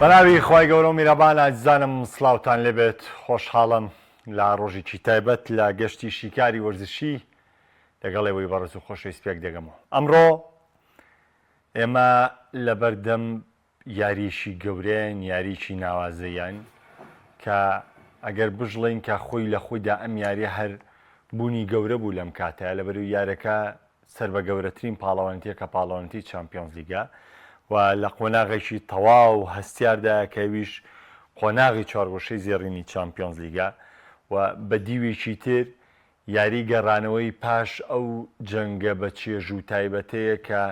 بەناوی خی گەورە و میرەبان ئازیزانم سڵاوتان لێبێت خۆشحاڵم لە ڕۆژێکی تایبەت لە گەشتی شیکاری وەرزشی لەگەڵێەوەی بەڕێز و خۆشەویست پێک دەگەمەوە. ئەمڕۆ ئێمە لە بەردەم یاریشی گەورەیان یاریی ناوازەیان کە ئەگەر بژڵین کە خۆی لە خۆیدا ئەم یاریە هەر بوونی گەورە بوو لەم کاتەیە لەبەروی یارەکە سەر بە گەورەترین پاڵەوانتیە کە پاڵەوانتی چامپیۆنز لیگە و لە قۆناغێکی تەواو هەستیاردا کەویش قۆناغی چوارگۆشەی زێڕینی چامپیۆنز لیگە و بە دیوێکی تر یاری گەڕانەوەی پاش ئەو جەنگە بە چێژ و تایبەتەیە کە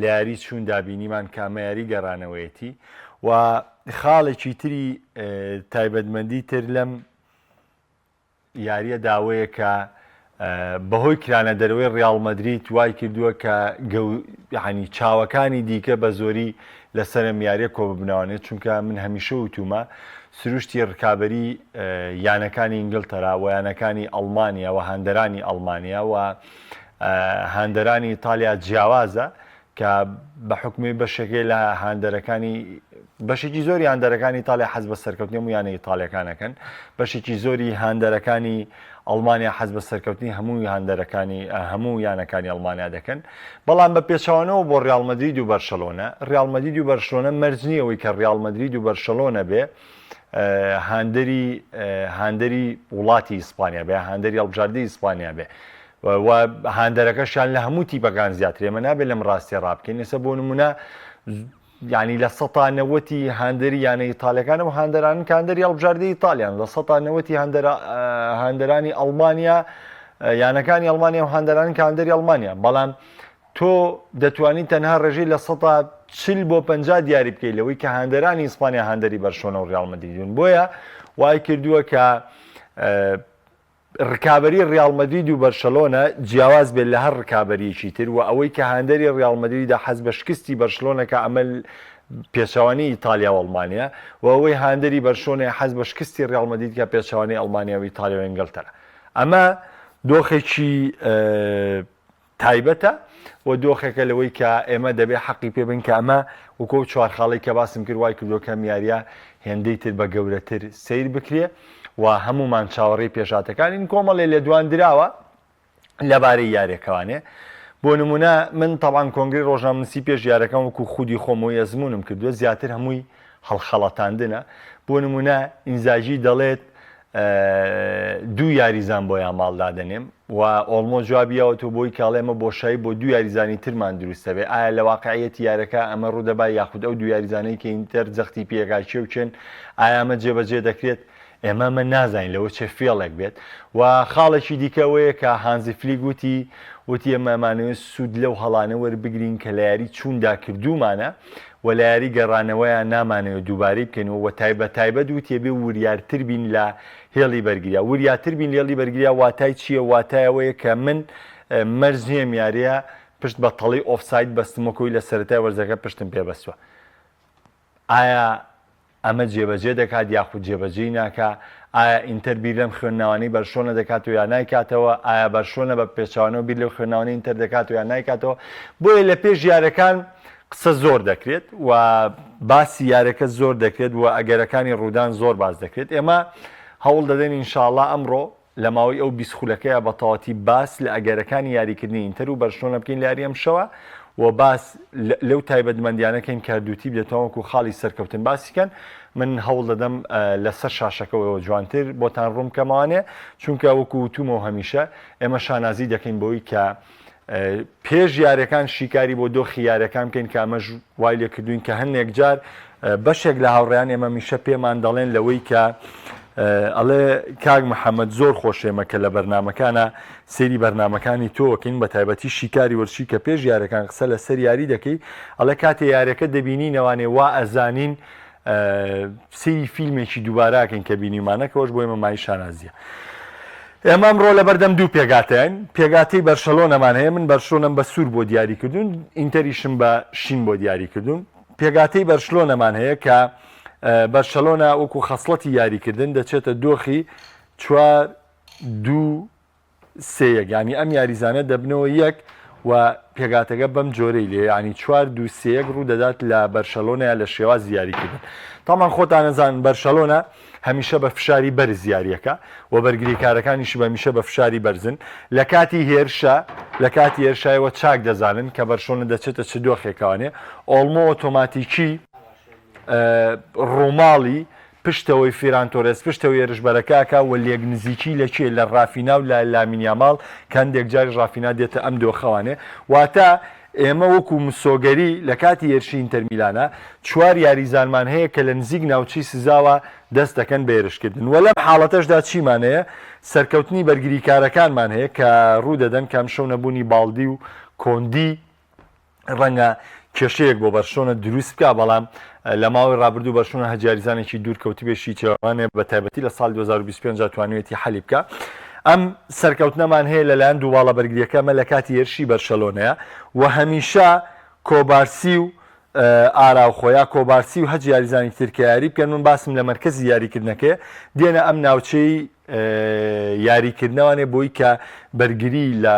لە یاری چوون دابینیمان کامە یاری گەڕانەوەیەتی و خاڵێکی تری تایبەتمەندی تر لەم یاریە داوەیە کە بەهۆی کرانە دەروەی ڕیاڵ مەدریت وای کردووە کە ینی چاوەکانی دیکە بە زۆری لەسەرم یاریە کۆ ببنەوانێت چونکە من هەمیشە وتومە سروشتی ڕکابەری یانەکانی ئینگلتەرا و یانەکانی ئەڵمانیا و هەندەرانی ئەڵمانیا و هەندەرانی ئیتالیا جیاوازە کە بە حکمی بەشێکی لە هەندەرەکانی بەشێکی زۆری هەندەرەکانی ئیتالیا حەز بە سەرکەوتنی و یانە ئیتالیەکانەکەن بەشێکی زۆری هەندەرەکانی ئەڵمانیا حەز بە سەرکەوتنی هەموو هەندەرەکانی هەموو یانەکانی ئەڵمانیا دەکەن بەڵام بە پێچەوانەوە بۆ ڕیاڵ مەدرید و بەرشەلۆنە ڕیاڵ مەدرید و بەرشەلۆنە مەرج نییەوەی کە ڕیاڵ مەدرید و بەرشەلۆنە بێ هاندەری وڵاتی ئیسپانیا بێ هاندەری هەڵبژاردەی ئیسپانیا بێ و هاندەرەکەشان لە هەموو تیپەکان زیاتر ئێمە نابێت لەم ڕاستی ڕابکەین ئێستا بۆ نمونە ینی لە ١٠٠ هاندەری یانە ئیتالیەکانە و هاندەران هاندەری هەڵبژاردەی ئیتالیان لە ١٠٠ هاندەرانی ئەڵمانیا یانەکانی ئەڵمانیا و هاندەرانی هاندەری ئەڵمانیا بەڵام تۆ دەتوانیت تەنها ڕێژەی لە ١40 بۆ 50 دیاری بکەیت لەوەی کە هاندەرانی ئیسپانیا هاندەری بەرشۆنە و ڕیاڵ مەدریدن بۆیە وای کردووە کە ڕکابەری ڕیاڵ مەدرید و بەرشەلۆنە جیاواز بێت لە هەر ڕکابەریەکی تر و ئەوەی کە هاندەری ڕیاڵ مەدریددا حەز بە شکستی بەرشەلۆنەکە ئەمە پێچەوانی ئیتالیا و ئەڵمانیا و ئەوەی هاندەری بەرشۆنە حەز بە شکستی ڕیاڵ مەدرید کە پێچەوانی ئەڵمانیا و ئیتالیا و ئینگلتەرا ئەمە دۆخێکی تایبەتە و دۆخێکە لەوەی کە ئێمە دەبێت حەقی پێ بن کە ئەمە وەکو چوارخاڵی کە باسم کرد وای کردووە کە یاریە هێندەی تر بە گەورەتر سیر بکرێ و هەمومان چاوەڕێی پێشاتەکانین کۆمەڵێ لە دوان دراوە لەبارەی یاریەکەوانێ بۆ نمونە من تاوان کۆنگری ڕۆژنامەنووسی پێش یارەکان وەکو خودی خۆمەوەی ئەزمونم کردووە زیاتر هەمووی هەڵخەڵەتاندنە بۆ نمونە ئینزاژی دەڵێت 2 یاریزان بۆیان ماڵدا دەنێم و ئۆڵمۆ جوابیەوە تۆ بۆی کاڵێمە بۆشایی بۆ 2 یاریزانی ترمان دروستە بێ ئایا لە واقعەتی یارەکە ئەمە ڕوودەبا یاخود ئەو 2 یاریزانەی کە ئینتەر جەختی پێگاچێ و چێن ئایا ئەمە جێبەجێ دەکرێت ئێمە من نازانین لەوە چه فێڵێک بێت و خاڵێکی دیکەوەیە کە هانزی فلیک وتی ئێمە ئەمانەوێت سوود لەو هەڵانە وەربگرین کە لە یاری چووندا کردومانە و لە یاری گەڕانەوەیان نامانەوێت دووبارەی بکەنەوە و تایبەت وتێ بێ وریارتر بین لە هێڵی بەرگریا وریاتر بین لێڵی بەرگریا واتای چییە واتایەوەیە کە من مەرج نییە یاریە پشت بە تەڵی ئۆفساید بەستمەکۆی لە سەرەتای وەرزەکە پشتم پێبەستووە ئایا ئەمە جێبەجێ دەکات یاخود جێبەجێی ناکە ئایا ئینتەر بیر لەم خوێندناوانەی بەرشۆنە دەکات و یان نایکاتەوە ئایا بەرشۆنە بە پێچوانەوە بیر لەو خوێندناوانەی ئینتەر دەکات و یان نایکاتەوە بۆیە لە پێش یارەکان قسە زۆر دەکرێت و باسی یارەکە زۆر دەکرێت و ئەگەرەکانی ڕوودان زۆر باز دەکرێت ئێمە هەوڵ دەدەین ئینشاءڵڵا ئەمڕۆ لە ماوەی ئەو 20 خولەکەیە بە تەواوەتی باس لە ئەگەرەکانی یاریکردنی ئینتەر و بەرشۆنە بکەین لە یاری ئەمشەوە و باس لەو تایبەتمەندیانەکەین کە دووتیب دێتەوە و خاڵی سەرکەوتن باسیکەن من هەوڵ دەدەم لەسەر شاشەکەەوە جوانتر بۆتان ڕوون کەمانێ چونکە وەکو وتومەوە هەمیشە ئێمە شانازی دەکەین بۆی کە پێش یاریەکان شیکاری بۆ دۆخی یاریەکان بکەین کە ئەمەش وای لێکردوین کە هەندێک جار بەشێک لە هاوڕێیان ئێمە میشە پێمان دەڵێن لەوەی کە ئەڵێ کاک محەممەد زۆر خۆشێمە کە لە بەرنمەکانە سێری بەرنمەکانی تۆکەین بە تایبەتی شیکاری وەرشی کە پێش یاریەکان قسە لە سەر یاری دەکەی ئەڵێ کاتێ یاریەکە دەبینی نەوانێ وا ئەزانین سەیری فیلمێکی دووباراکەین کە بینیمانەکەەوەش بۆ ئێمە مای شانازیە ئێمە ئەمڕۆ لە بەردەم 2 پێگاتیان پێگاتی بەرشەلۆنەمان هەیە من بەرشۆنم بە سوور بۆ دیاری کردوون ئینتەریشم بە شین بۆ دیاری کردوون پێگاتەی بەرشلۆنەمان هەیە کە بەرشەلۆنە وەکو خەسڵەتی یاریکردن دەچێتە دۆخی 4-2-3 ینی ئەم یاریزانە دەبنەوە 1 و پێگاتەکە بەم جۆرەی لێ ینی 4-2-3 ڕوو دەدات لە بەرشەلۆنەیە لە شێواز دیاریکردن. تامان خۆتان نەزانن بەرشەلۆنە هەمیشە بە فشاری بەرز یاریەکە و بەرگریکارەکانیش بەمیشە بە فشاری بەرزن لە کاتی هێرشایەوە چاک دەزانن کە بەرشۆنە دەچێتە چ دۆخێکوانێ ئۆڵمۆ ئۆتۆماتیکی ڕۆماڵی پشتەوەی فیرانتۆرس پشتەوەی ێرشبەرەکەکە و لێک نزیکی لەکێ لە ڕافینا و لە لامینیاماڵ کەندێک جاری ڕافینا دێتە ئەم دۆخەوانێ واتە ئێمە وەکو مسۆگەری لە کاتی هێرشی ئینتەرمیلانە 4 یاریزانمان هەیە کە لە نزیک ناوچی سزاوە دەست دەکەن بە هێرشکردن و لەم حاڵەتەشدا چیمانەیە سەرکەوتنی بەرگریکارەکانمان هەیە کە ڕوو دەدەن کام شەو نەبوونی باڵدی و کۆندی ڕەنگە کێشەیەک بۆ بەرشۆنە دروست بکە بەڵام لە ماوەی ڕابردوو بەرشۆنە هەجاریزانێکی دوورکەوتی بێشی چێوانێ بە تایبەتی لە ساڵ 2025 توانێتی حەلی بکە. ئەم سەرکەوتنەمان هەیە لەلایەن دووباڵە بەرگریەکەمە لە کاتی هێرشی بەرشەلۆنەیە و هەمیشە کۆبارسی و ئاراوخۆیا کۆبارسی و هەج یاریزانی ترکە یاری بکەن من باسم لە مەرکەزی یاریکردنەکە دێنە ئەم ناوچەی یاریکردنەوانێ بۆی کە بەرگری لە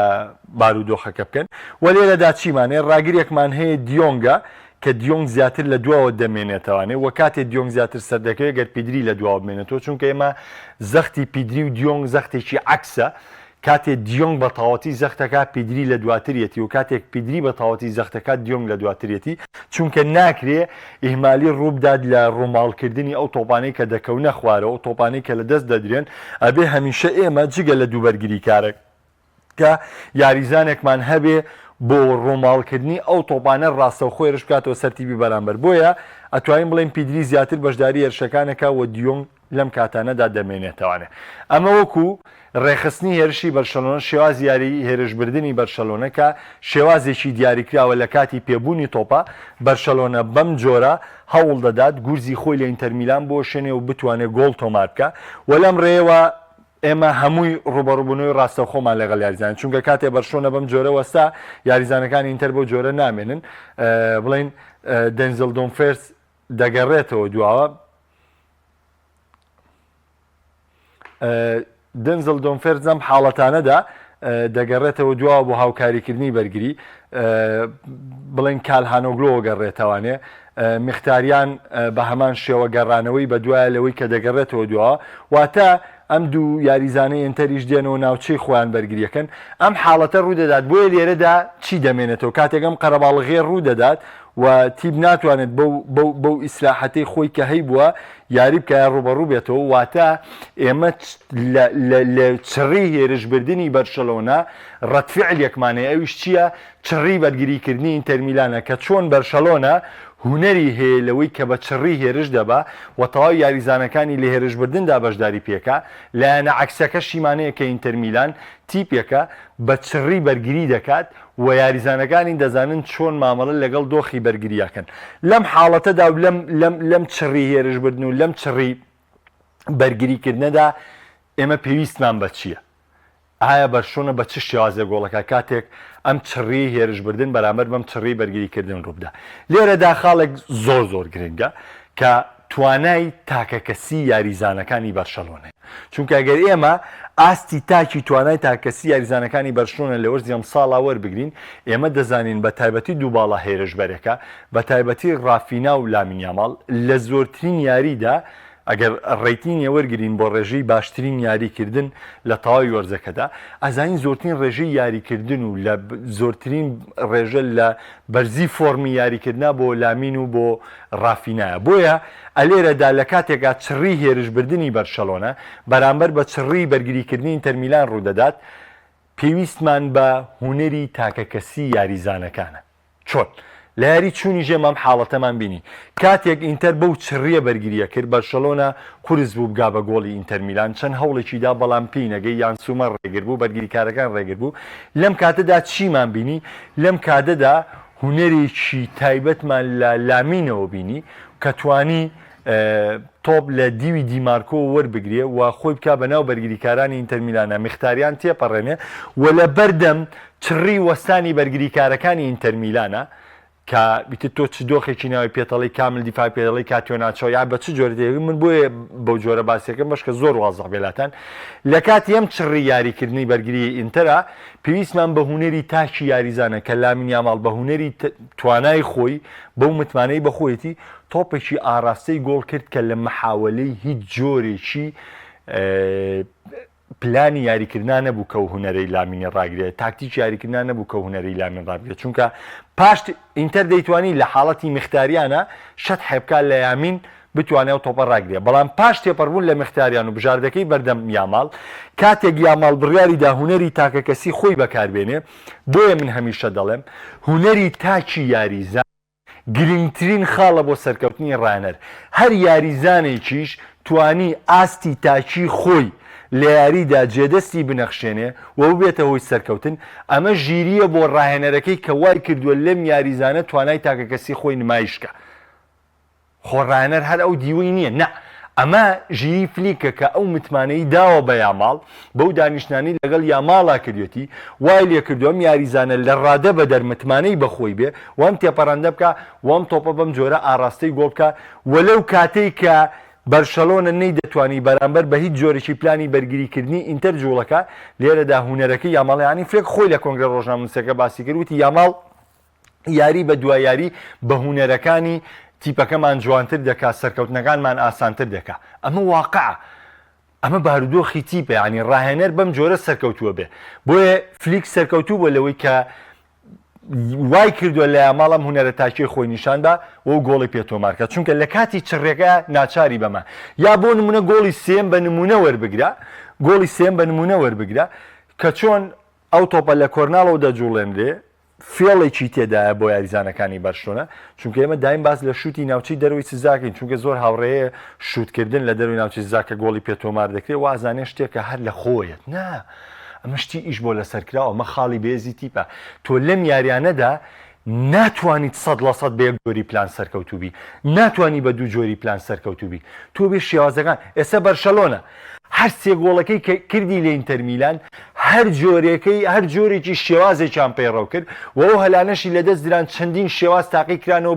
بارودۆخەکە بکەن و لێرەدا چیمانێ ڕاگریەکمان هەیە دیۆنگە کە دیۆنگ زیاتر لە دواوە دەمێنێتەوانێ و کاتێک دیۆنگ زیاتر سەردەکەوێت گەر پیدری لە دواوە بمێنێتەوە چونکە ئێمە زەختی پیدری و دیۆنگ زەختێکی عکسە کاتێک دیۆنگ بە تاوەتی زەختەکە پیدری لە دواتریەتی و کاتێک پیدری بە تاوەتی زەختەکە دیۆنگ لە دواتریەتی چونکە ناکرێ ئیهمالی ڕووبدات لە ڕووماڵکردنی ئەو تۆپانەی کە دەکەونە خوارەوە تۆپانەی کە لە دەست دەدرێن ئەبێ هەمیشە ئێمە جگە لە دووبەرگری کارێک کە یاریزانێکمان هەبێ بۆ ڕۆماڵکردنی ئەو تۆپانە ڕاستەوخۆی ڕش بکاتەوە سەرتیبی بەرامبەر بۆیە ئەتوانین بڵێن پیدری زیاتر بەشداری هێرشەکانەکە و دیۆنگ لەم کاتانەدا دەمێنێتەوانێ ئەمە وەکو ڕێخستنی هێرشی بەرشەلۆنە شێواز یاری هێرشبردننی بەرشەلۆنەکە شێوازێکی دیاریکراوە لە کاتی پێبوونی تۆپە بەرشەلۆنە بەم جۆرە هەوڵ دەدات گورزی خۆی لە ئینتەرمیلان بۆ شوێنێ و بتوانێت گۆڵ تۆمار بکە و لەم ڕێوە ئێمە هەمووی ڕوبەڕووبوونەوەی ڕاستە خۆمان لەگەڵ یاریزان چونکە کاتێ بەرشۆنە بەم جۆرە وەستا یاریزانەکانی ئینتەر بۆ جۆرە نامێنن بڵین دەنزل دۆمفێرس دەگەڕێتەوە دواوە دەنزل دۆمفێرس ئەم حاڵەتانەدا دەگەڕێتەوە دواوە بۆ هاوکاریکردنی بەرگری بڵین کالهانۆگلۆ گەڕێتەوانێ میختاریان بە هەمان شێوە گەڕانەوەی بە دوایە لەوەی کە دەگەڕێتەوە دواوە واتە ئەم دوو یاریزانەی ئینتەریش دێنەوە ناوچەی خۆیان بەرگریەکەن ئەم حاڵەتە ڕوو دەدات بۆیە لێرەدا چی دەمێنێتەوە کاتێکم قەرەباڵغێ ڕوو دەدات و تیب ناتوانێت بەو ئیسلاحەتەی خۆی کە هەی بووە یاری بکە ڕوبەڕوو بێتەوە واتە ئێمە لە چڕی هێرشبردننی بەرشەلۆنە ڕەتفعلێکمانەیە ئەویش چییە چڕی بەرگریکردنی ئینتەرمیلانە کە چۆن بەرشەلۆنە هوەری هەیە لەوەی کە بە چڕی هێرش دەبا و تەواو یاریزانەکانی لە هێرشبردندا بەشداری پێکە لایەنە عکسەکە شیمانەیە کە ئینتەرمیلان تیپێکە بە چڕی بەرگری دەکات و یاریزانەکانی دەزانن چۆن مامەڵە لەگەڵ دۆخی بەرگریەکەن لەم حاڵەتەدا و لەم چڕی هێرشبردن و لەم چڕی بەرگریکردنەدا ئێمە پێویستمان بە چییە؟ ئایا بەرشۆنە بە چ شێوازێ گۆڵەکە کاتێک ئەم چڕی هێرشبردن بەرامبەر بەم چڕی بەرگریکردن ڕووبدا لێرەدا خاڵێک زۆر گرنگە کە توانای تاکەکەسی یاریزانەکانی بەرشەلۆنەیە چونکە ئەگەر ئێمە ئاستی تاکی توانای تاکەسی یاریزانەکانی بەرشۆنە لە وەرزیم ساڵا وەربگرین ئێمە دەزانین بە تایبەتی دووباڵە هێرشبەرەکە بە تایبەتی ڕافینا و لامینیاماڵ لە زۆرترین یاریدا ئەگەر ڕێتینە وەرگین بۆ ڕێژەی باشترین یاریکردن لە تەواوی وەرزەکەدا ئەزانین زۆرترین ڕێژەی یاریکردن و لە زۆرترین ڕێژە لە بەرزی فۆرمی یاریکردنا بۆ لامین و بۆ ڕافینایە بۆیە ئەلێرەدا لە کاتێکا چڕی هێرشبردننی بەرشەلۆنە بەرامبەر بە چڕی بەرگریکردنی ئینتەرمیلان ڕوودەدات پێویستمان بە هوەری تاکەکەسی یاریزانەکانە چۆن؟ لە یاری چوونی ژێمەم حاڵەتەمان بینی کاتێک ئینتەر بەو چڕیە بەرگریە کرد بەرشەلۆنە قورس بوو بگا بە گۆڵی ئینتەرمیلان چەند هەوڵێکیدا بەڵام پێی نەگەی یان سومە ڕێگر بوو بەرگریکارەکان ڕێگر بوو لەم کاتەدا چیمان بینی لەم کاتەدا هوەرێکی تایبەتمان لە لامینەوە بینی کە توانی تۆپ لە دیوی دیمارکۆ وەربگرێ و خۆی بکە بەناو بەرگریکارانی ئینتەرمیلانە میختاریان تێپەڕێنێ و لە بەردەم چڕی وەستانی بەرگریکارەکانی ئینتەرمیلانە کە بیت تۆ چ دۆخێکی ناوی پێتەڵی کامل دیفاع پێدەڵی کاتیۆ ناچەوە یا بە چ جۆرە من بۆیە بەو جۆرە باسیەکەم بەشکە زۆر وازە بێلاتەن لە کاتی ئەم چڕی یاریکردنی بەرگری ئینتەرە پێویستمان بە هونەری تاشی یاریزانە کە لامین یاماڵ بە هونەری توانای خۆی بەو متمانەی بەخۆیەتی تۆپێکی ئاراستەی گۆڵ کرد کە لە مەحاوەلەی هیچ جۆرێکی پلانی یاریکردان نەبوو کە هونەرەی لامینی ڕاگرێت تاکتیک یاریکردان نەبوو کە هونەرەی لامین ڕاگرێت چونکە پاش ئینتەر دەیتوانی لە حاڵەتی مختاریانە شەت حێبکە لە یامین بتوانێت تۆپە ڕاگرێت بەڵام پاش تێپەڕبوون لە مختاریان و بژاردەکەی بەردەم یاماڵ کاتێک یاماڵ بڕیاریدا هونەری تاکە کەسی خۆی بەکاربێنێ بۆیە من هەمیشە دەڵێم هونەری تاچی یاریزان گرنگترین خاڵە بۆ سەرکەوتنی ڕانەر هەر یاریزانێکیش توانی ئاستی تاچی خۆی لە یاریدا جێدەستی بنەخشێنێ و بێتە هۆی سەرکەوتن ئەمە ژیریە بۆ ڕاهێنەرەکەی کە وای کردووە لەم یاریزانە توانای تاکە کەسی خۆی نمایشکە خۆڕانەر هەر ئەو دیوەی نییە نه ئەمە ژیری فلیکە کە ئەو متمانەی داوە بە یاماڵ بەو دانیشتانی لەگەڵ یاماڵا کردوێتی وای لێ کردووەم یاریزانە لە ڕادە بە دەرمتمانەی بەخۆی بێ وەم تێپەڕەندە بکە وەم تۆپە بەم جۆرە ئاراستەی گۆڵ بکە وەلەو کاتێک کە بەرشەلۆنە نەی دەتوانی بەرامبەر بە هیچ جۆرێکی پلانی بەرگریکردنی ئینتەر جوڵەکە لێرەدا هونەرەکەی یاماڵیانی فرێک خۆی لە کۆنگرە ڕۆژنامەنووسەکە باسی کرد وتی یاماڵ یاری بە دوای یاری بە هونەرەکانی تیپەکەمان جوانتر دەکات سەرکەوتنەکانمان ئاسانتر دەکات ئەمە واقعە ئەمە بارودۆخی تیپە ینی ڕاهێنەر بەم جۆرە سەرکەوتووە بێ بۆیە فلیک سەرکەوتوو بۆ لەوەی کە وای کردووە لە یاماڵم هونەرە تاکیی خۆی نیشاندا و گۆڵی پێتۆمارکە چونکە لە کاتی چڕێکە ناچاری بەمە یا بۆ نمونە گۆڵی سێم بە نمونە وەربگرە گۆڵی سێم بە نمونە وەربگرە کە چۆن ئەو تۆپە لە کۆرناڵەوە دەجوڵێنرێ فێڵێکی تێدایە بۆ یاریزانەکانی بەرشلۆنە چونکە ئێمە دایم باز لە شوتی ناوچەی دەروی سزاکەین چونکە زۆر هاوڕێیە شوتکردن لە دەروی ناوچەی سزاکە گۆڵی پێتۆمار دەکرێت وازانێ شتێکە هەر لە خۆیت نا ئەمە شتی ئیش بۆ لەسەرکراوە ئەمە خاڵی بێزی تیپە تۆ لەم یاریانەدا ناتوانیت 100% بە یەک جۆری پلان سەرکەوتوبی ناتوانی بە دوو جۆری پلان سەرکەوتوبی تۆ بێ شێوازەکان ئێستا بەرشەلۆنە هەر سێ گۆڵەکەی کردی لە ئینتەر میلان هەر جۆرێکی شێوازێکیان پەیڕەو کرد و ئەو هەلانەشی لەدەست دران چەندین شێواز تاقی کرانەوە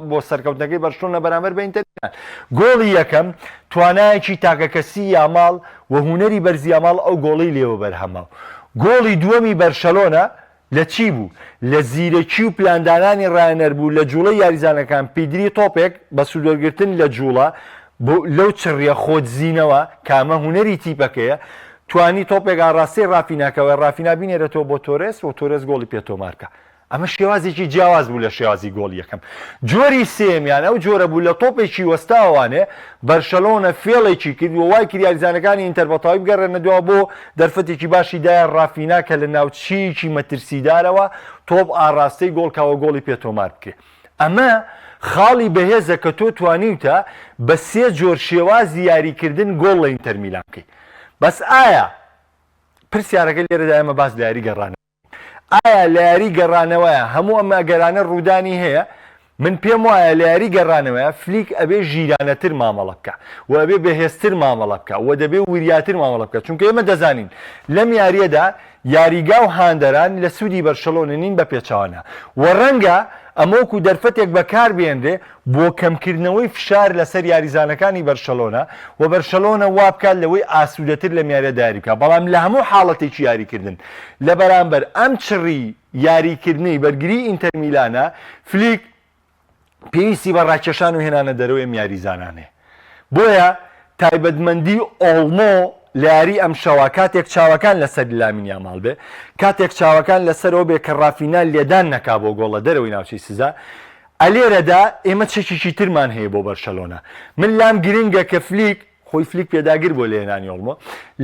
بۆ سەرکەوتنەکەی بەرشلۆنە بەرامبەر بە ئینتەر میلان گۆڵی یەکەم توانایەکی تاکەکەسی یاماڵ و هونەری بەرزی یاماڵ ئەو گۆڵی لێوە بەرهەماو گۆڵی دووەمی بەرشەلۆنە لە چی بوو لە زیرەکی و پلاندانانی ڕایەنەر بوو لە جوڵەی یاریزانەکان پیدری تۆپێک بە سوودوەرگرتن لە جوڵە لەو چڕیە خۆت زیینەوە کامە هونەری تیپەکەیە توانی تۆپێک ئاڕاستی ڕافیناکەوە ڕافینا بینێرێتەوە بۆ تۆرێس و تۆرێس گۆڵی پێتۆمارکە ئەمە شێوازێکی جیاواز بوو لە شێوازی گۆڵ یەکەم جۆری سێمیان ئەو جۆرە بوو لە تۆپێکی وەستاوانێ بەرشەلۆنە فێڵێکی کرد و وای کرد یاریزانەکانی ئینتەر بەتەواوی بگەڕێنە دووە بۆ دەرفەتێکی باشی دایە ڕافینا کە لە ناوچیکی مەترسیدارەوە تۆپ ئاڕاستەی گۆڵکاوە گۆڵی پێتۆمار بکرێت ئەمە خاڵی بەهێزە کە تۆ توانیوتە بە سێ جۆر شێوازی یاریکردن گۆڵ لە ئینتەر میلان بکەیت بەس ئایا پرسیارەکە لێرەدا ئێمە باس لە یاری گەڕانە ئایا لە یاری گەڕانەوەیە هەموو ئەمە گەرانە ڕوودانی هەیە من پێم وایە لە یاری گەڕانەوەیە فلیک ئەبێ ژیرانەتر مامەڵە بکە و ئەبێ بەهێزتر مامەڵە بکە و دەبێ وریاتر مامەڵە بکە چونکە ئێمە دەزانین لەم یاریەدا یاریگا و هاندەران لە سوودی بەرشەلۆنە نین بە پێچەوانە و ڕەنگە ئەمەوەکو دەرفەتێک بەکار بێنرێ بۆ کەمکردنەوەی فشار لەسەر یاریزانەکانی بەرشەلۆنە و بەرشەلۆنە وا بکات لەوەی ئاسوودەتر لە میارە داری بکە بەڵام لە هەموو حاڵەتێکی یاریکردن لە بەرامبەر ئەم چڕی یاریکردنی بەرگری ئینتەر میلانە فلیک پێویستی بە ڕاکێشان و هێنانە دەرەوە ئەم یاریزانانێ بۆیە تایبەتمەندی ئۆڵمۆ لە یاری ئەم شەوا کاتێک چاوەکان لەسەر لامین یاماڵ بێ کاتێک چاوەکان لەسەرەوە بێ کە ڕافینا لێدان نەکا بۆ گۆڵە دەرەوەی ناوچەی سزا ئەلێرەدا ئێمە چەکێکی ترمان هەیە بۆ بەرشەلۆنە من لام گرنگە کە فلیک خۆی فلیک پێداگر بۆ لێنانی ئۆڵمۆ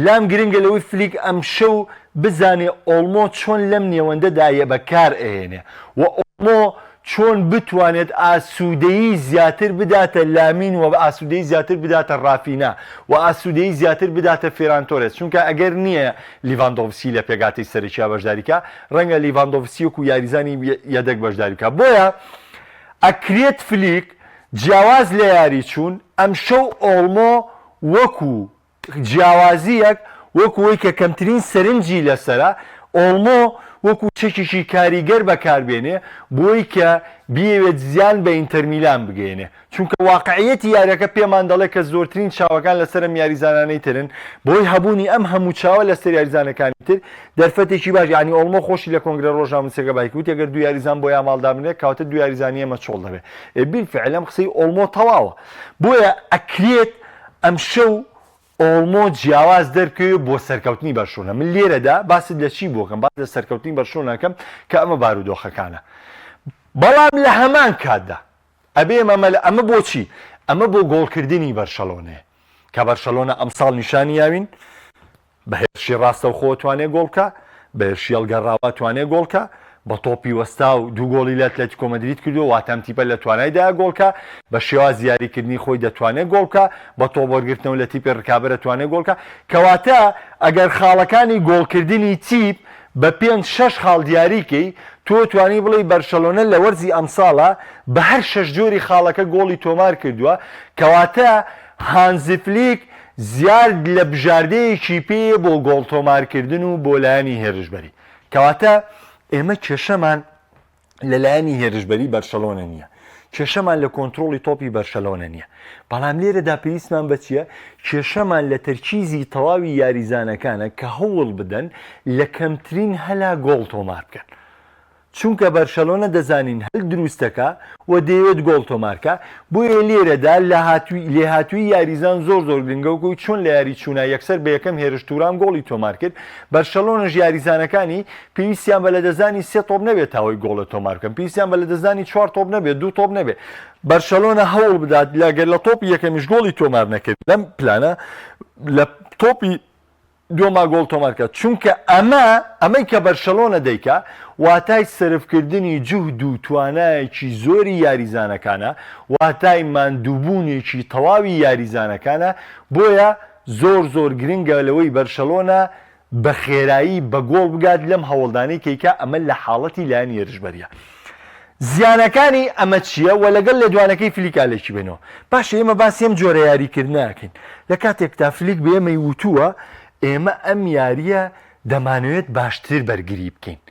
لام گرنگە لەوەی فلیک ئەم شەو بزانێ ئۆڵمۆ چۆن لەم نێوەندەدایە بەکار ئەهێنێ و ئۆڵمۆ چۆن بتوانێت ئاسوودەیی زیاتر بداتە لامین و ئاسوودەیی زیاتر بداتە ڕافینا و ئاسوودەیی زیاتر بداتە فێران تۆرێس چونکە ئەگەر نییە لیڤاندۆڤسکی لە پێگاتی سەرکییا بەشداریکە ڕەنگە لیڤاندۆڤسکی وەکو یاریزانی یەدەک بەشداریکە بۆیە ئەکرێت فلیک جیاواز لە یاری چوون ئەم شەو ئۆڵمۆ وەکو جیاوازیەک وەکو وەی کە کەمترین سەرنجی لەسرە ئۆڵمۆ وەکو چەکیشی کاریگەر بەکاربێنێ بۆی کە بیەوێت زیان بە ئینتەر میلان بگەێنێ چونکە واقعیەتی یاریەکە پێمان دەڵێ کە زۆرترین چاوەکان لەسەر یاریزانانەی ترن بۆی هەبوونی ئەم هەموو چاوە لەسەر یاریزانەکانی تر دەرفەتێکی باش ینی ئۆڵمۆ خۆشی لە کۆنگرە ڕۆژنامەنووسەکە باوی وتی ئەگەر دوو یاریزان بۆ یاماڵدا بنێت کاتە دوو یاریزانی ئەمە چۆڵ دەبێت بالفعل ئەم قسەی ئۆڵمۆ تەواوە بۆیە ئەکرێت ئەم شەو ئۆڵمۆ جیاواز دەرکەوێ بۆ سەرکەوتنی بەرشۆنە من لێرەدا باست لە چی بۆکەم باس لە سەرکەوتنی بەرشۆنەکەم کە ئەمە بارودۆخەکانە بەڵام لە هەمان کاتدا ئەبێ ئەمە بۆچی ئەمە بۆ گۆڵکردنی بەرشەلۆنەیە کە بەرشەلۆنە ئەمساڵ نیشانی یاوین بە هێرشی ڕاستە و خۆ توانێ گۆڵکە بە هێرشی هەڵگەڕاوە توانێ گۆڵکە بە تۆپی وەستا و دوو گۆڵی لە ئەتلێتیکۆ مەدریت کردو واتەم تیپە لە توانایدا گۆڵکە بە شێواز یاریکردنی خۆی دەتوانێت گۆڵکە بە تۆ وەرگرتنەوە لە تیپی ڕکابە دەتوانێت گۆڵکە کەواتە ئەگەر خاڵەکانی گۆڵکردنی تیپ بە 5-6 خاڵ دیاریکەی تۆ توانی بڵێ بەرشەلۆنە لە وەرزی ئەمساڵە بە هەر 6 جۆری خاڵەکە گۆڵی تۆمار کردووە کەواتە هانزی فلیک زیاد لە بژاردەیەکی پێ بۆ گۆڵ تۆمارکردن و بۆ لایەنی هێرشبەری کەواتە ئێمە کێشەمان لە لایەنی هێرشبەری بەرشەلۆنە نییە کێشەمان لە کۆنتترۆلی تۆپی بەرشەلۆنە نییە بەڵام لێرەدا پێویستمان بچیە کێشەمان لە تەرکیزی تەواوی یاریزانەکانە کە هەوڵ بدەن لە کەمترین هەلا گۆڵ تۆمار بکەن چونکە بەرشەلۆنە دەزانین هەل دروستەکە و دەیەوێت گۆڵ تۆمارکە بۆیە لێرەدا لە هاتووی یاریزان زۆر گرنگەوەکوی چۆن لە یاری چوونە یەکسەر بە یەکەم هێرشتوران گۆڵی تۆمار کرد بەرشەلۆنەش یاریزانەکانی پێویستیان بە لە دەزانی 3 تۆپ نەبێت تاوەی گۆڵە تۆمار بکەن پێویستیان بە لە دەزانی 4 تۆپ نەبێت 2 تۆپ نەبێت بەرشەلۆنە هەوڵ بدات لەگەر لە تۆپی یەکەمیش گۆڵی تۆمار نەکرد لەم پلانە لە تۆپی دوما گۆڵ تۆمارکە چونکە ئەمەی کە بەرشەلۆنە دەیکا واتای سەرفکردنی جوهد و توانایەکی زۆری یاریزانەکانە واتای ماندووبوونێکی تەواوی یاریزانەکانە بۆیە زۆر گرنگە لەوەی بەرشەلۆنە بە خێرایی بە گۆڵ بگات لەم هەوڵدانەی کەیکا ئەمە لە حاڵەتی لایەنی هێرشبەریە زیانەکانی ئەمە چییە و لەگەڵ لە دوانەکەی فلیکالێکی بنەوە باشە ئێمە باسی ئەم جۆرە یاریکردناکەین لە کاتێکتا فلیک بە ئێمەی وتووە ئێمە ئەم یاریە دەمانوێت باشتر بەرگری بکەین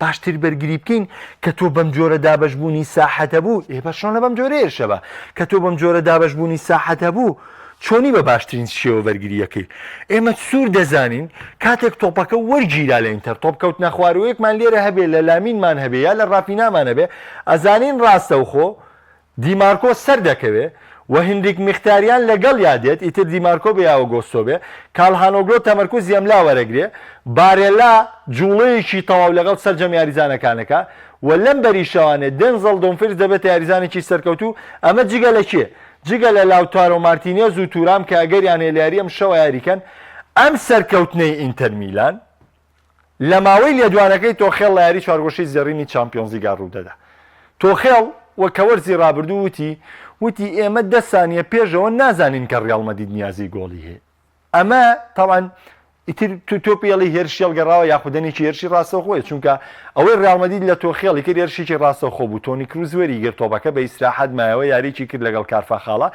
باشتر بەرگری بکەین کە تۆ بەم جۆرە دابەشبوونی ساحەتە بوو بەشۆنە بەم جۆرە هێرشەبە کە تۆ بەم جۆرە دابەشبوونی ساحەتە بوو چۆنی بە باشترین شێوە بەرگریەکەی ئێمە سوور دەزانین کاتێک تۆپەکە وەرگیرا لە ئینتەر تۆپ کەوت نەخواروەیەکمان لێرە هەبێ لە لامینمان هەبێ یا لە ڕافینامان هەبێ ئەزانین ڕاستەوخۆ دیمارکۆ سەر دەکەوێ و هندێک میختاریان لەگەڵ یادێت ئیتر دیمارکۆ بە یاوە گۆستۆ بێ کاڵهانۆگلۆ تەمەرکوز ئەملا وەرەگرێ بارێلا جوڵەیەکی تەواو لەگەڵ سەرجەم یاریزانەکانەکە و لەم بەریشەوانێ دێنزەڵ دۆنفرز دەبێت یاریزانێکی سەرکەوتو ئەمە جگە لە کێ جگە لە لاوتارۆ مارتینێز و تورام کە ئەگەریان هێلیاری ئەم شەوە یاریکەن ئەم سەرکەوتنەی ئینتەر میلان لە ماوەی لێدوانەکەی تۆخێڵ لە یاری چوارگۆشەی زێڕینی چامپیۆنز لیگا ڕوودەدا تۆخێڵ وەکە وەرزی ڕابردوو وتی ئێمە 10 سانیە پێشەوە نازانین کە ڕیاڵ مەدید نیازی گۆڵی هەیە ئەمە تاوان ئیتر تۆ پێڵی هێرشی هەڵگەڕاوە یاخودەنێکی هێرشی ڕاستەوخۆیە چونکە ئەوەی ڕیاڵ مەدید لە تۆخێڵی کرد هێرشێکی ڕاستەوخۆ بوو تۆنی کروز وەری گرت تۆپەکە بە ئیستراحەت مایەوە یاریی کرد لەگەڵ کارفاخاڵە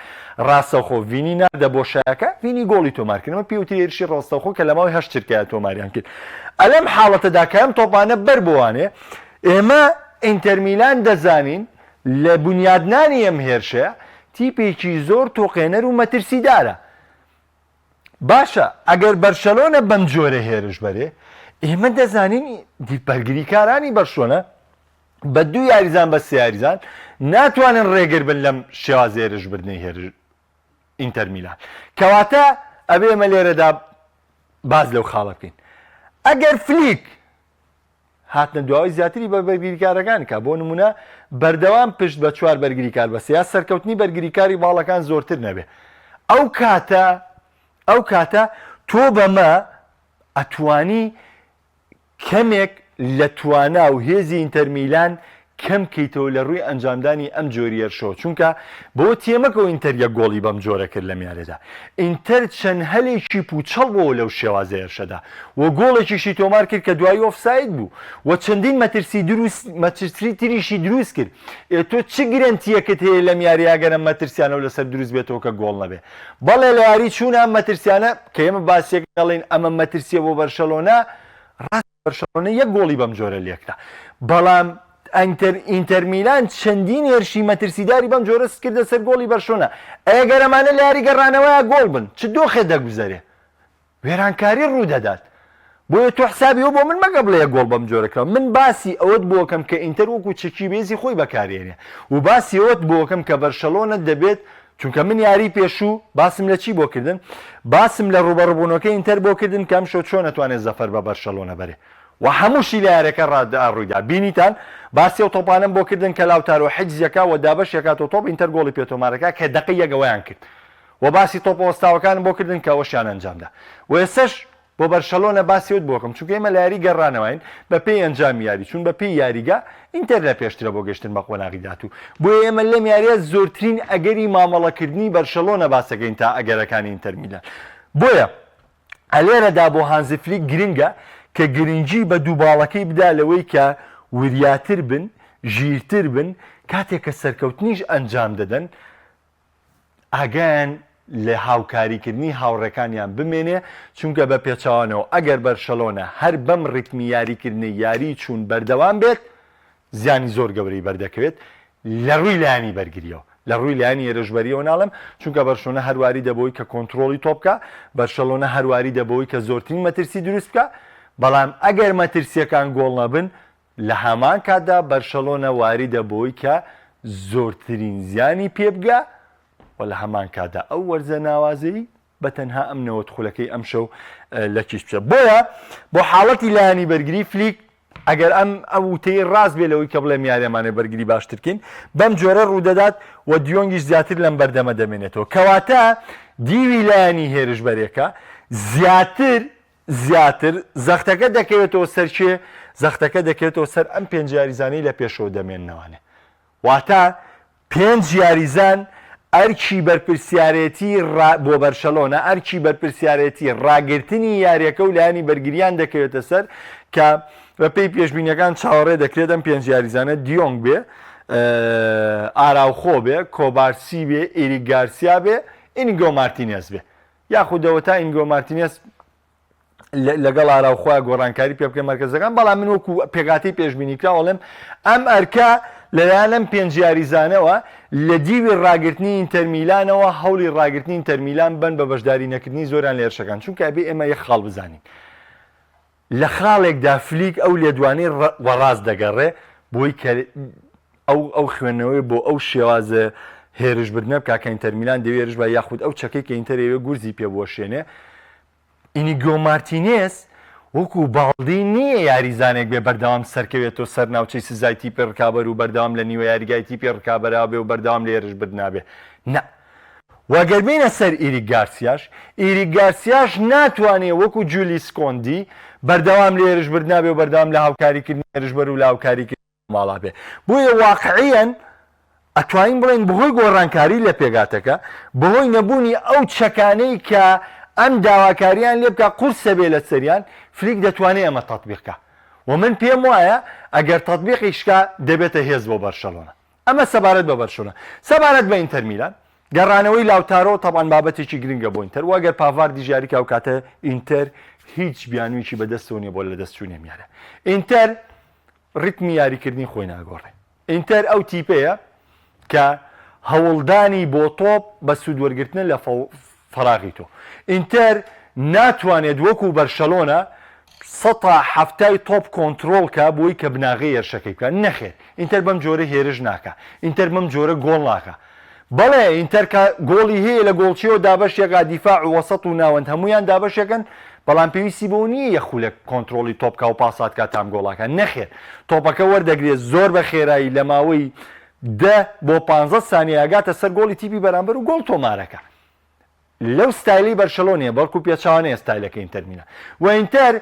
ڕاستەوخۆ وینی ناردە بۆ شایەکە وینی گۆڵی تۆمارکردنەوە پێوتی هێرشی ڕاستەوخۆ کە لە ماوەی 8 ترکایە تۆماریان کرد ئەلەم حاڵەتەدا کە ئەم تۆپانە بەر بوانێ ئێمە ئینتەر میلان دەزانین لە بنیادنانی ئەم هێرشەیە تیپێکی زۆر تۆقێنەر و مەترسیدارە باشە ئەگەر بەرشەلۆنە بەم جۆرە هێرش بەرێ ئێمە دەزانین بەرگریکارانی بەرشۆنە بە 2 یاریزان بە 3 یاریزان ناتوانن ڕێگر بن لەم شێواز هێرشبردنەی ئینتەر میلان کەواتە ئەبێ ئێمە لێرەدا باز لەو خاڵە بکەین ئەگەر فلیک هاتنە دواوی زیاتری بە بەرگریکارەکان کە بۆ نمونە بەردەوام پشت بە 4 بەرگریکار بەس یا سەرکەوتنی بەرگریکاری باڵەکان زۆرتر نەبێ ئەو کاتە تۆ بەمە ئەتوانی کەمێک لە توانا و هێزی ئینتەر میلان کەم کەیتەوە لە ڕووی ئەنجامدانی ئەم جۆری هێرشەوە چونکە بۆ تێمەکەەوە ئینتەر یەک گۆڵی بەم جۆرە کرد لە میانێدا ئینتەر چەند هەلێکی پوچەڵ بۆ لەو شێوازە هێرشەدا و گۆڵێکیشی تۆمار کرد کە دوای ئۆفساید بوو و چەندین مەترسی تریشی دروست کرد تۆ چ گرنتیەکەت هەیە لەم یاریاگەرە مەترسیانە و لەسەر دروست بێتەوە کە گۆڵ نەبێ بەڵێ لە یاری چوونە ئەم مەترسیانە کە ئێمە باسیێک دەڵێن ئەمە مەترسیە بۆ بەرشەلۆنە ڕاست بەرشەلۆنە یەک گۆڵی بەم جۆرە لێکرا بەڵام ئینتەر میلان چەندین هێرشی مەترسیداری بەم جۆرە کردە سەر گۆڵی بەرشەلۆنە ئەگەرەمانە لە یاری گەڕانەوەیە گۆڵ بن چ دۆخێ دەگوزارێ وێرانکاری ڕوو دەدات بۆیە تۆ حسابی بۆ من مەگە بڵێ گۆڵ بەم جۆرەکە من باسی ئەوەت بۆکەم کە ئینتەر وەکو چکی بێزی خۆی بەکارێنێ و باسی ئەوەت بۆکەم کە بەرشەلۆنە دەبێت چونکە من یاری پێشوو باسم لە چی بۆ کردن باسم لە ڕوبەڕبوونەکەی ئینتەر بۆ کردن کەم شەو چۆن نەتوانێت زەفەر بە بەرشەلۆنە بەرێ و هەمووشی لە یارەکە ڕوویدا بینیتان باسی ئەو تۆپانم بۆ کردن کە لاوتارۆ حجزیەکە و دابەشێکات و تۆپ ئینتەر گۆڵی پێتۆمارەکە کە دقی یەکەوەیان کرد و باسی تۆپ وەستاوەکان بۆ کردن کە ئەوەشیان ئەنجامدا و ئێسەش بۆ بەرشەلۆنە باسیوت بۆکەم چونکە ئێمە لە یاری گەڕانەوەین بە پێی ئەنجام یاری چون بە پێی یاریگە ئینتەر لە پێشترە بۆ گەشتن بە قۆناغی داتوو بۆیە ئێمە لەم یاریە زۆرترین ئەگەری مامەڵەکردنی بەرشەلۆنە باسەکەین تا ئەگەرەکانی ئینتەر میلان بۆیە ئەلێرەدا بۆ هانزی فلیک گرنگە کە گرنگی بە دووباڵەکەی بدا لەوەی کە وریاتر بن ژیرتر بن کاتێک کە سەرکەوتنیش ئەنجام دەدەن ئاگیان لە هاوکاریکردنی هاوڕێکانیان بمێنێ چونکە بە پێچوانەوە ئەگەر بەرشەلۆنە هەر بەم ڕیتمی یاریکردنی یاری چوون بەردەوام بێت زیانی زۆر گەورەی بەردەکەوێت لە ڕووی لایانی بەرگریەوە لە ڕووی لایانی هێرشبەریەوە ناڵم چونکە بەرشەلۆنە هەرواری دەبەوەی کە کۆنتترۆلی تۆپکە بەرشەلۆنە هەرواری دەبەوەی کە زۆرترین مەترسی دروست بکە بەڵام ئەگەر مەترسیەکان گۆڵ نەبن لە هەمان کاتدا بەرشەلۆنە واری دەبەوەی کە زۆرترین زیانی پێبگە و لە هەمان کاتدا ئەو وەرزە ناوازەی بە تەنها ئەم نەوەتخولەکەی ئەم شەو لە کیش بچە بۆیە بۆ حاڵەتی لایانی بەرگری فلیک ئەگەر ئەو وتەی ڕاست بێ لەوەی کە بڵێ یاریەمانێ بەرگری باشترکەین بەم جۆرە ڕوودەدات و دیۆنگیش زیاتر لەم بەردەمە دەمێنێتەوە کەواتە دیوی لایانی هێرشبەرێکە زیاتر زەختەکە دەکەوێتەوە سەر چێ زەختەکە دەکەوێتەوە سەر ئەم پێنج یاریزانەی لە پێشەوە دەمێننەوانێ واتە پێنج یاریزان ئەرکی بەرپرسیارەتی بۆ بەرشەلۆنە ئەرکی بەرپرسیارەتی ڕاگررتنی یاریەکە و لایانی بەرگریان دەکەوێتە سەر کە بە پێی پێشبینیەکان چاوەڕێ دەکرێت ئەم پێنج یاریزانە دیۆنگ بێ ئاراوخۆ بێ کۆبارسی بێ ئێریک گارسیا بێ ئینیگۆ مارتینێز بێ یاخودەوە تا ئینگۆ مارتینێز لەگەڵ ئاراوخۆی گۆڕانکاری پێ بکەن مەرکەزەکان بەڵام من وەکو پێگاتی پێشبینیکرا وڵێم ئەم ئەرکە لەلایەن ئەم پێنج یاریزانەوە لە دیوی ڕاگررتنی ئینتەر میلانەوە هەوڵی ڕاگررتنی ئینتەر میلان بن بە بەشداری نەکردنی زۆران لە هێرشەکان چونکە ئەبێ ئێمە یەک خاڵ بزانین لە خاڵێکدا فلیک ئەو لێدوانەی وەڕاست دەگەڕێ بۆی کە ئەو خوێندنەوەی بۆ ئەو شێوازە هێرشبردنە بکە کە ئینتەر میلان دەوێت هێرش بە یاخود ئەو چەکەی کە ئینتەر ئێوێ گورزی پێ بۆشێنێ ئینیگۆ مارتینێز وەکو باڵدی نییە یاریزانێک بێ بەردەوام سەرکەوێتەوە سەر ناوچەی سزایتی پێ ڕکابەر و بەردەوام لە نیوە یاریگایتی پێ ڕکابەرا بێ و بەردەوام لە هێرشبرد نابێ نه وەگەر بینە سەر ئیریک گارسیاش ناتوانێت وەکو جولیس کۆندی بەردەوام لە هێرشبرد نابێ و بەردەوام لە هاوکاریکردنی هێرشبەر و لە هاوکاریکردنی ماڵا بێ بۆیە واقعیەن ئەتوانین بڵێن بەهۆی گۆڕانکاری لە پێگاتەکە بەهۆی نەبوونی ئەو چەکانەی کە ئەم داواکاریان لێ بکە قورسە بێ لە سەریان فلیک دەتوانێت ئەمە تەطبیقکە و من پێم وایە ئەگەر تەطبیقیشکە دەبێتە هێز بۆ بەرشەلۆنە ئەمە سەبارەت بە بەرشەلۆنە سەبارەت بە ئینتەر میلان گەڕانەوەی لاوتارۆ تەبان بابەتێکی گرنگە بۆ ئینتەر وەگەر پاڤار دیژاری کە ئەو کاتە ئینتەر هیچ بیانوویکی بەدەستەوە نیە بۆ لە دەستچوونێ میارە ئینتەر ڕیتمی یاریکردنی خۆی ناگۆڕێ ئینتەر ئەو تیپەیە کە هەوڵدانی بۆ تۆپ بە سوودوەرگرتن لە فەراغی تۆ ئینتەر ناتوانێت وەکو بەرشەلۆنە سەتا هەفتای تۆپ کۆنتترۆلکە بۆی کە بناغی هێرشەکەی بکە نەخێر ئینتەر بەم جۆرە هێرش ناکە ئینتەر بەم جۆرە گۆڵ ناکە بەڵێ ئینتەر گۆڵی هەیە لە گۆڵچیەوە دابەشێکا دیفاع و وەسەط و ناوەند هەمویان دابەشێکن بەڵام پێویستی بۆ نییە یەخولێک کۆنتترۆلی تۆپکە و پاساتکە تام گۆڵاکە نەخێر تۆپەکە وەردەگرێت زۆر بە خێرایی لە ماوەی 10 بۆ 15 سانیە ئاگاتە سەر گۆڵی تیپی بەرامبەر و گۆڵ تۆمارەکە لەو ستایلی بەرشەلۆنیە بەڵکو پێچوانەیە ستایلەکە ئینتەر میلان و ئینتەر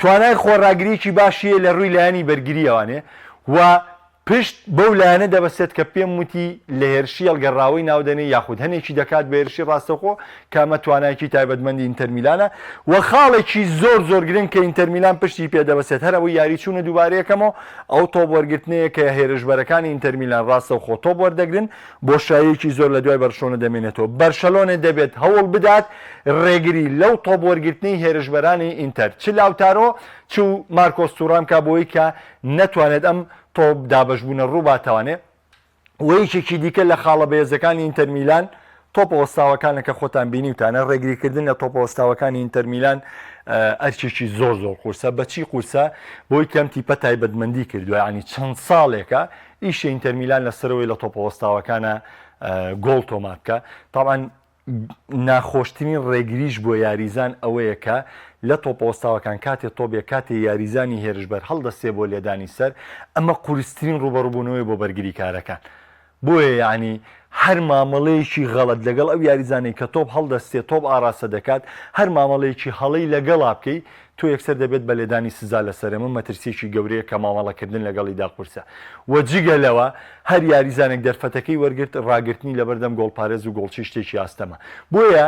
توانای خۆڕاگریکی باشیە لە ڕووی لایانی بەرگریەوانێ و پشت بەو لایەنە دەبەسێت کە پێم وتی لە هێرشی هەڵگەڕاوی ناودەنێ یاخود هەنێکی دەکات بە هێرشی ڕاستەخۆ کامە توانایکی تایبەتمەندی ئینتەر میلانە و خاڵێکی زۆر گرنگ کە ئینتەر میلان پشتی پێ دەبەسێت هەرەوەی یاری چوونە دووبارەیەکەمەوە ئەو تۆپ وەرگرتنەیە کە هێرشبەرەکانی ئینتەر میلان ڕاستەخۆ تۆپ وەردەگرن بۆ شایەکی زۆر لە دوای بەرشەلۆنە دەمێنێتەوە بەرشەلۆنە دەبێت هەوڵ بدات ڕێگری لەو تۆپ وەرگرتنی هێرشبەرانی ئینتەر چ لاوتارۆ چوو مارکۆس توورام کا بۆی کە نەتوانێت ئەم تۆپ دابەشبوونە ڕوو باتەوانێ و یەکێکی دیکە لە خاڵە بەهێزەکانی ئینتەر میلان تۆپە وەستاوەکانە کە خۆتان بینیوتانە ڕێگریکردن لە تۆپە وەستاوەکانی ئینتەر میلان ئەرچێکی زۆر قورسە بەچی قورسە بۆی کەم تیپە تایبەتمەندی کردووە ینی چەند ساڵێکە ئیشە ئینتەر میلان لەسەرەوەی لە تۆپە وەستاوەکانە گۆڵ تۆمات بکە تاوان ناخۆشترین ڕێگریش بۆ یاریزان ئەوەیە کە لە تۆپە وەستاوەکان کاتێ تۆبێ کاتێ یاریزانی هێرشبەر هەڵدەستێ بۆ لێدانی سەر ئەمە قورسترین ڕوبەڕووبوونەوەی بۆ بەرگریکارەکان بۆیە یعنی هەر مامەڵەیەکی غەڵەت لەگەڵ ئەو یاریزانەی کە تۆپ هەڵدەستێت تۆپ ئاراستە دەکات هەر مامەڵەیەکی هەڵەی لەگەڵا بکەی تۆ یەکسەر دەبێت بە لێدانی سزا لەسەرمە مەترسیێکی گەورەیە کە مامەڵەکردن لەگەڵیدا قورسە وەجگەلەوە هەر یاریزانێک دەرفەتەکەی وەرگرت ڕاگررتنی لەبەردەم گۆڵپارێز و گۆڵچی شتێکی ئاستەمە بۆیە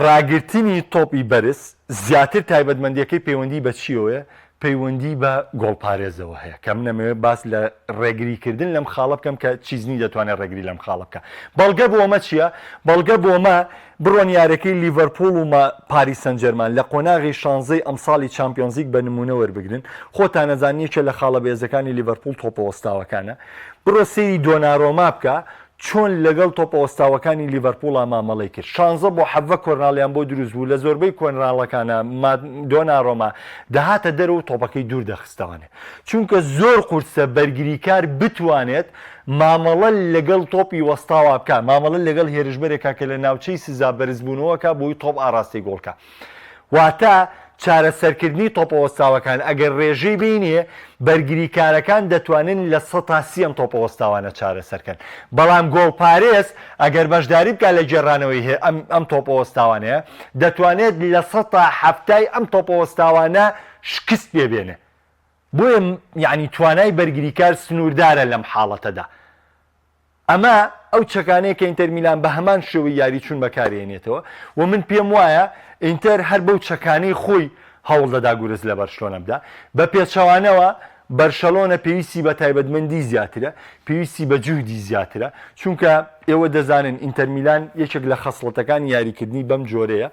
ڕاگررتنی تۆپی بەرز زیاتر تایبەتمەندیەکەی پەیوەندی بە چیەوەیە پەیوەندی بە گۆڵپارێزەوە هەیە کەم نەمەوێت باس لە ڕێگریکردن لەم خاڵە بکەم کە چیزنی دەتوانێت ڕێگری لەم خاڵە بکە بەڵگە بۆمە چییە؟ بەڵگە بۆمە بڕۆن یارەکەی لیڤەرپۆڵ و پاریس سەن ژەرمان لە قۆناغی شانزەی ئەمساڵی چامپیۆنزیک بە نمونە وەربگرن خۆتان نەزانیەکە لە خاڵە بەهێزەکانی لیڤەرپۆڵ تۆپە وەستاوەکانە بڕۆ سەیری دۆناڕۆما بکە چۆن لەگەڵ تۆپە وەستاوەکانی لیڤەرپۆڵ مامەڵەی کرد 16 بۆ 7 کۆرناڵیان بۆ دروست بوو لە زۆربەی کۆنراڵەکانە دۆناڕۆما دەهاتە دەرەوە تۆپەکەی دوور دەخستەوانێت چونکە زۆر قورسە بەرگریکار بتوانێت مامەڵە لەگەڵ تۆپی وەستاوا بکە مامەڵە لەگەڵ هێرشبەرێکا کە لە ناوچەی سزا بەرزبوونەوەکە بۆی تۆپ ئاراستی گۆڵکە واتە چارەسەرکردنی تۆپە وەستاوەکان ئەگەر ڕێژەی بینێ بەرگریکارەکان دەتوانن لە 100 تۆپە وەستاوانە چارەسەرکەن بەڵام گۆڵپارێز ئەگەر بەشداری بکە لە جێڕانەوەی هەیە ئەم تۆپە وەستاوانەیە دەتوانێت لە 100 ئەم تۆپە وەستاوانە شکست پێبێنێ بۆیە یعنی توانای بەرگریکار سنووردارە لەم حاڵەتەدا ئەمە ئەو چەکانەیە کە ئینتەر میلان بە هەمان شێوەی یاری چوون بەکارێنێتەوە و من پێم وایە ئینتەر هەر بەو چەکانەی خۆی هەوڵ دەدا گورز لە بەرشلۆنە بدا بە پێچەوانەوە بەرشەلۆنە پێویستی بە تایبەتمەندی زیاترە پێویستی بە جوودی زیاترە چونکە ئێوە دەزانن ئینتەر میلان یەکێک لە خەسڵەتەکانی یاریکردنی بەم جۆرەیە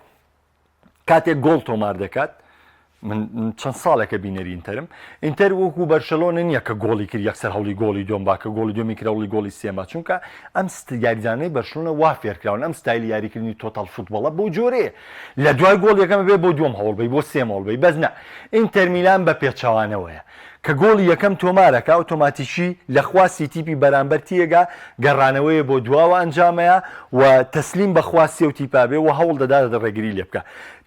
کاتێک گۆڵ تۆمار دەکات من چەند ساڵێکە بینەری ئینتەرم ئینتەر وەکو بەرشەلۆنە نییە کە گۆڵی کرد یەکسەر هەوڵی گۆڵی دۆم باکە گۆڵی دۆمی کراوڵی گۆڵی سێمە چونکە ئەم یاریزانەی بەرشلۆنە وا فێرکراون ئەم ستایلی یاریکردنی تۆتال فوتبۆڵە بۆ جۆرەیە لە دوای گۆڵ یەکەمە بێ بۆ دووەم هەوڵبەی بۆ سێم هەوڵبەی بەزنە ئینتەر میلان بە پێچەوانەوەیە کە گۆڵی یەکەم تۆمارەکە ئۆتۆماتیکی لە خواسی تیپی بەرامبەر تیەگا گەڕانەوەیە بۆ دواوە ئەنجامەیە و تەسلیم بە خواسی و تیپا بێ و هەوڵ دەدا ڕێگری لێ بکە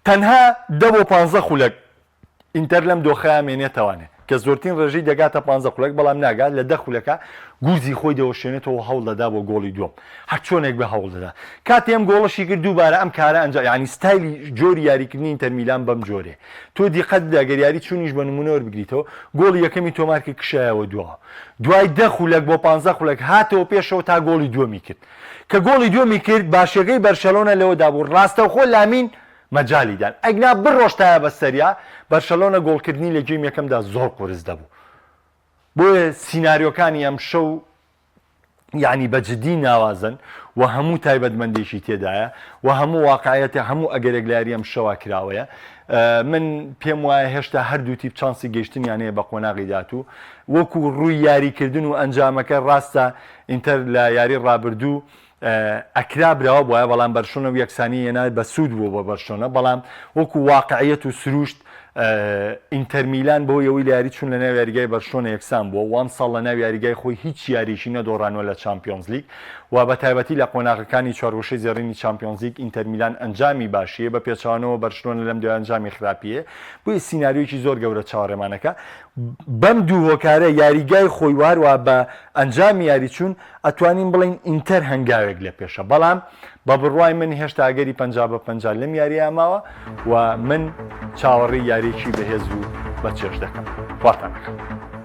تەنها 10 بۆ 15 خولەک ئینتەر لەم دۆخەیە مێنێتەوانێ کە زۆرترین ڕێژەی دەگاتە 15 خولەک بەڵام ناگات لە 10 خولەکە گوزی خۆی دەوەشێنێتەوە هەوڵ دەدا بۆ گۆڵی دووەم هەر چۆنێک بە هەوڵ دەدا کاتی ئەم گۆڵەشی کرد دووبارە ئەم کارە ئەنجام ینی ستایلی جۆری یاریکردنی ئینتەر میلان بەم جۆرێ تۆ دیقەت بدە ئەگەر یاری چوونیش بە نمونە وەربگریتەوە گۆڵی یەکەمی تۆمارکە کشایەوە دوای 10 خولەک بۆ 15 خولەک هاتەوە پێشەوە تا گۆڵی دووەمی کرد کە گۆڵی دووەمی کرد باشەکەی بەرشەلۆنە لەوەدا بوو ڕاستەوخۆ لامین مەجالیدان ئەگنا بڕۆشتایە بە سەریا بەرشەلۆنە گۆڵکردنی لە گوێم یەکەمدا زۆر قورس دەبوو بۆیە سیناریۆکانی ئەم شەو یعنی بەجددی ناوازن و هەموو تایبەتمەندێکی تێدایە و هەموو واقعەتە هەموو ئەگەرێک لە یاری ئەم شەوا کراوەیە من پێم وایە هێشتا هەردوو تیپ چانسی گەیشتنیانەیە بە قۆناغی داتوو وەکو ڕووی یاریکردن و ئەنجامەکە ڕاستە ئینتەر لە یاری ڕابردوو ئەکرابراوە بۆە بەڵام بەرشۆنە و یەکسانی هێنا بە سوود بوو بە بەرشۆنە بەڵام وەکو واقعیەت و سروشت ئینتەر میلان بۆ یەوەی لە یاری چوون لە ناو یاریگای بەرشۆنە یەکسان بووە وام ساڵ لە ناو یاریگای خۆی هیچ یاریشی نەدۆڕانەوە لە چامپیۆنز لیگ و بە تایبەتی لە قۆناغەکانی چوارگۆشەی زێڕینی چامپیۆنز لیگ ئینتەر میلان ئەنجامی باشیە بە پێچەوانەوە بەرشلۆنە لەم دوای ئەنجامی خراپیە بۆیە سیناریۆیەکی زۆر گەورە چاوەڕێمانەکە بەم دوو هۆکارە یاریگای خۆی واروە بە ئەنجامی یاری چوون ئەتوانین بڵین ئینتەر هەنگاوێک لە پێشە بەڵام بە بڕوای من هێشتا ئەگەری 50-50 لەم یاریە ماوە و من چاوەڕێی یاریکی بەهێز و بە چێش دەکەم خواتان دەکەم.